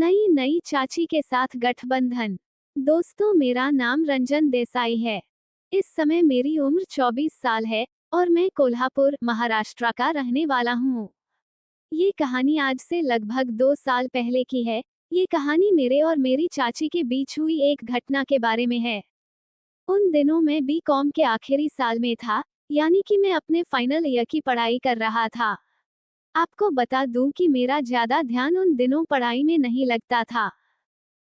नई नई चाची के साथ गठबंधन। दोस्तों, मेरा नाम रंजन देसाई है। इस समय मेरी उम्र 24 साल है और मैं कोल्हापुर, महाराष्ट्र का रहने वाला हूँ। ये कहानी आज से लगभग 2 साल पहले की है। ये कहानी मेरे और मेरी चाची के बीच हुई एक घटना के बारे में है। उन दिनों मैं बी.कॉम के आखिरी साल में था, यानी कि मैं अपने फाइनल ईयर की पढ़ाई कर रहा था। आपको बता दूं कि मेरा ज्यादा ध्यान उन दिनों पढ़ाई में नहीं लगता था।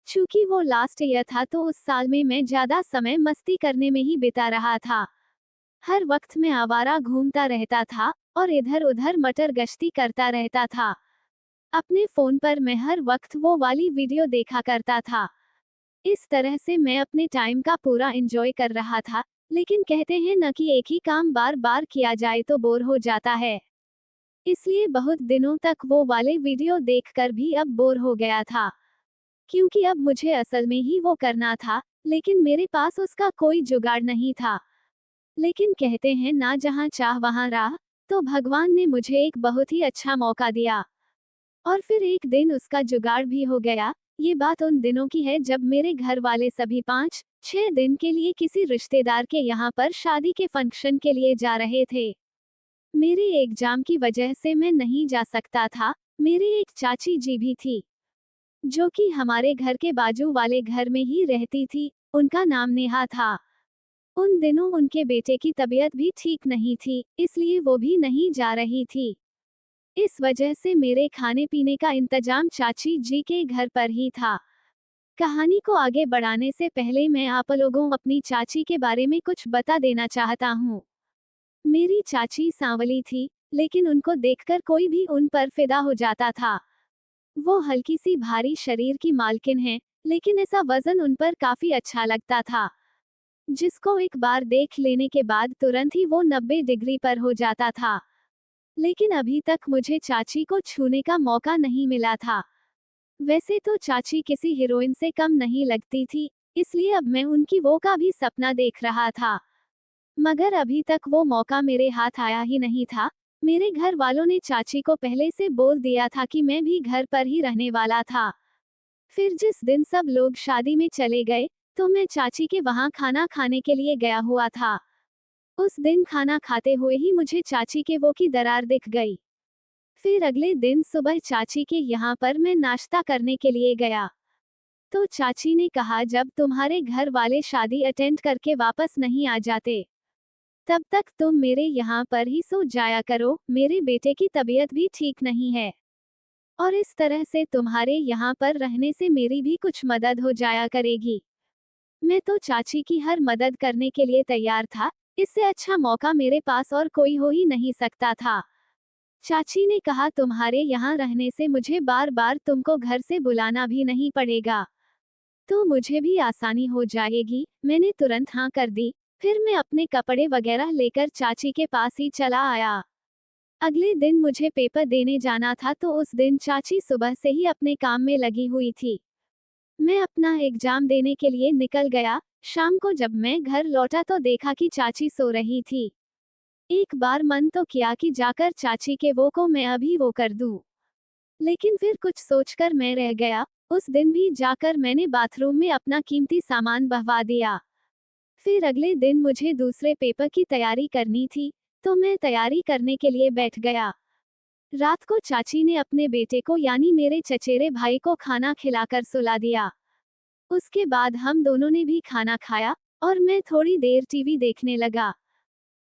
चूंकि वो लास्ट ईयर था तो उस साल में मैं ज्यादा समय मस्ती करने में ही बिता रहा था। हर वक्त मैं आवारा घूमता रहता था और इधर उधर मटर गश्ती करता रहता था। अपने फोन पर मैं हर वक्त वो वाली वीडियो देखा करता था। इस तरह से मैं अपने टाइम का पूरा एंजॉय कर रहा था। लेकिन कहते हैं न कि एक ही काम बार बार किया जाए तो बोर हो जाता है। इसलिए बहुत दिनों तक वो वाले वीडियो देखकर भी अब बोर हो गया था, क्योंकि अब मुझे असल में ही वो करना था, लेकिन मेरे पास उसका कोई जुगाड़ नहीं था। लेकिन कहते हैं ना, जहां चाह वहां राह। तो भगवान ने मुझे एक बहुत ही अच्छा मौका दिया और फिर एक दिन उसका जुगाड़ भी हो गया। ये बात उन दिनों की है जब मेरे घर वाले सभी 5-6 दिन के लिए किसी रिश्तेदार के यहाँ पर शादी के फंक्शन के लिए जा रहे थे। मेरे एग्जाम की वजह से मैं नहीं जा सकता था। मेरी एक चाची जी भी थी, जो कि हमारे घर के बाजू वाले घर में ही रहती थी। उनका नाम नेहा था। उन दिनों उनके बेटे की तबीयत भी ठीक नहीं थी, इसलिए वो भी नहीं जा रही थी। इस वजह से मेरे खाने पीने का इंतजाम चाची जी के घर पर ही था। कहानी को आगे बढ़ाने से पहले मैं आप लोगों अपनी चाची के बारे में कुछ बता देना चाहता हूँ। मेरी चाची सांवली थी, लेकिन उनको देखकर कोई भी उन पर फिदा हो जाता था। वो हल्की सी भारी शरीर की मालकिन है, लेकिन ऐसा वजन उन पर काफी अच्छा लगता था, जिसको एक बार देख लेने के बाद तुरंत ही वो 90 डिग्री पर हो जाता था। लेकिन अभी तक मुझे चाची को छूने का मौका नहीं मिला था। वैसे तो चाची किसी हीरोइन से कम नहीं लगती थी, इसलिए अब मैं उनकी वो का भी सपना देख रहा था। मगर अभी तक वो मौका मेरे हाथ आया ही नहीं था। मेरे घर वालों ने चाची को पहले से बोल दिया था कि मैं भी घर पर ही रहने वाला था। फिर जिस दिन सब लोग शादी में चले गए, तो मैं चाची के वहां खाना खाने के लिए गया हुआ था। उस दिन खाना खाते हुए ही मुझे चाची के वो की दरार दिख गई। फिर अगले दिन सुबह चाची के यहाँ पर मैं नाश्ता करने के लिए गया, तो चाची ने कहा, जब तुम्हारे घर वाले शादी अटेंड करके वापस नहीं आ जाते, तब तक तुम मेरे यहाँ पर ही सो जाया करो। मेरे बेटे की तबीयत भी ठीक नहीं है और इस तरह से तुम्हारे यहाँ पर रहने से मेरी भी कुछ मदद हो जाया करेगी। मैं तो चाची की हर मदद करने के लिए तैयार था। इससे अच्छा मौका मेरे पास और कोई हो ही नहीं सकता था। चाची ने कहा, तुम्हारे यहाँ रहने से मुझे बार बार तुमको घर से बुलाना भी नहीं पड़ेगा, तो मुझे भी आसानी हो जाएगी। मैंने तुरंत हाँ कर दी। फिर मैं अपने कपड़े वगैरह लेकर चाची के पास ही चला आया। अगले दिन मुझे पेपर देने जाना था, तो उस दिन चाची सुबह से ही अपने काम में लगी हुई थी। मैं अपना एग्जाम देने के लिए निकल गया। शाम को जब मैं घर लौटा तो देखा कि चाची सो रही थी। एक बार मन तो किया कि जाकर चाची के वो को मैं अभी वो कर दूं, लेकिन फिर कुछ सोचकर मैं रह गया। उस दिन भी जाकर मैंने बाथरूम में अपना कीमती सामान बहवा दिया। फिर अगले दिन मुझे दूसरे पेपर की तैयारी करनी थी, तो मैं तैयारी करने के लिए बैठ गया। रात को चाची ने अपने बेटे को यानी मेरे चचेरे भाई को खाना खिलाकर सुला दिया। उसके बाद हम दोनों ने भी खाना खाया और मैं थोड़ी देर टीवी देखने लगा।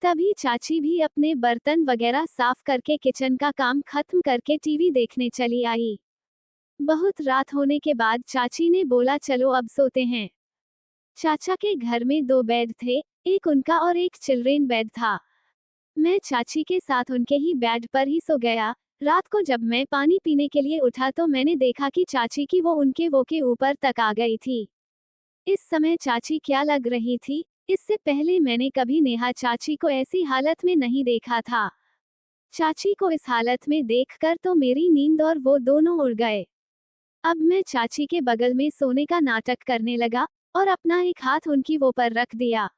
तभी चाची भी अपने बर्तन वगैरह साफ करके किचन का काम खत्म करके टीवी देखने चली आई। बहुत रात होने के बाद चाची ने बोला, चलो अब सोते हैं। चाचा के घर में 2 बेड थे, एक उनका और एक चिल्ड्रेन बेड था। मैं चाची के साथ उनके ही बेड पर ही सो गया। रात को जब मैं पानी पीने के लिए उठा तो मैंने देखा कि चाची की वो उनके वो के ऊपर तक आ गई थी। इस समय चाची क्या लग रही थी, इससे पहले मैंने कभी नेहा चाची को ऐसी हालत में नहीं देखा था। चाची को इस हालत में देखकर तो मेरी नींद और वो दोनों उड़ गए। अब मैं चाची के बगल में सोने का नाटक करने लगा और अपना एक हाथ उनकी वो पर रख दिया।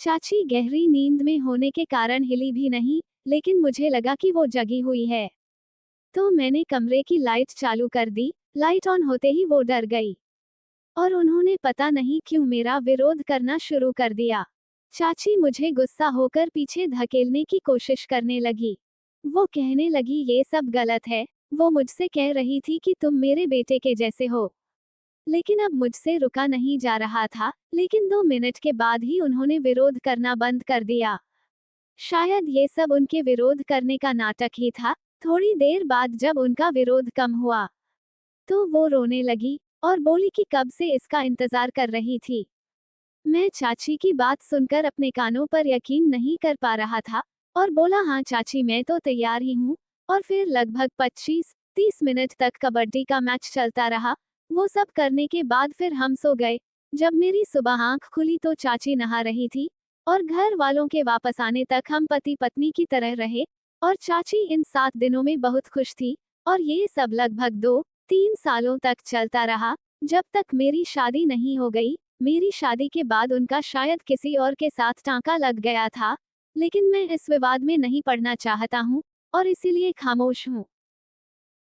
चाची गहरी नींद में होने के कारण हिली भी नहीं, लेकिन मुझे लगा कि वो जगी हुई है। तो मैंने कमरे की लाइट चालू कर दी। लाइट ऑन होते ही वो डर गई और उन्होंने पता नहीं क्यों मेरा विरोध करना शुरू कर दिया। चाची मुझे गुस्सा होकर पीछे धकेलने की कोशिश करने लगी। वो कहने लगी ये सब गलत है। वो मुझसे कह रही थी कि तुम मेरे बेटे के जैसे हो। लेकिन अब मुझसे रुका नहीं जा रहा था, लेकिन 2 मिनट के बाद ही उन्होंने विरोध करना बंद कर दिया। शायद ये सब उनके विरोध करने का नाटक ही था। थोड़ी देर बाद जब उनका विरोध कम हुआ, तो वो रोने लगी और बोली कि कब से इसका इंतजार कर रही थी। मैं चाची की बात सुनकर अपने कानों पर यकीन नहीं कर पा रहा था और बोला हाँ चाची मैं तो तैयार ही हूँ। और फिर लगभग 25-30 मिनट तक कबड्डी का मैच चलता रहा। वो सब करने के बाद फिर हम सो गए। जब मेरी सुबह आंख खुली तो चाची नहा रही थी और घर वालों के वापस आने तक हम पति पत्नी की तरह रहे और चाची इन 7 दिनों में बहुत खुश थी। और ये सब लगभग 2-3 सालों तक चलता रहा, जब तक मेरी शादी नहीं हो गई। मेरी शादी के बाद उनका शायद किसी और के साथ टांका लग गया था, लेकिन मैं इस विवाद में नहीं पड़ना चाहता हूँ और इसीलिए खामोश हूँ।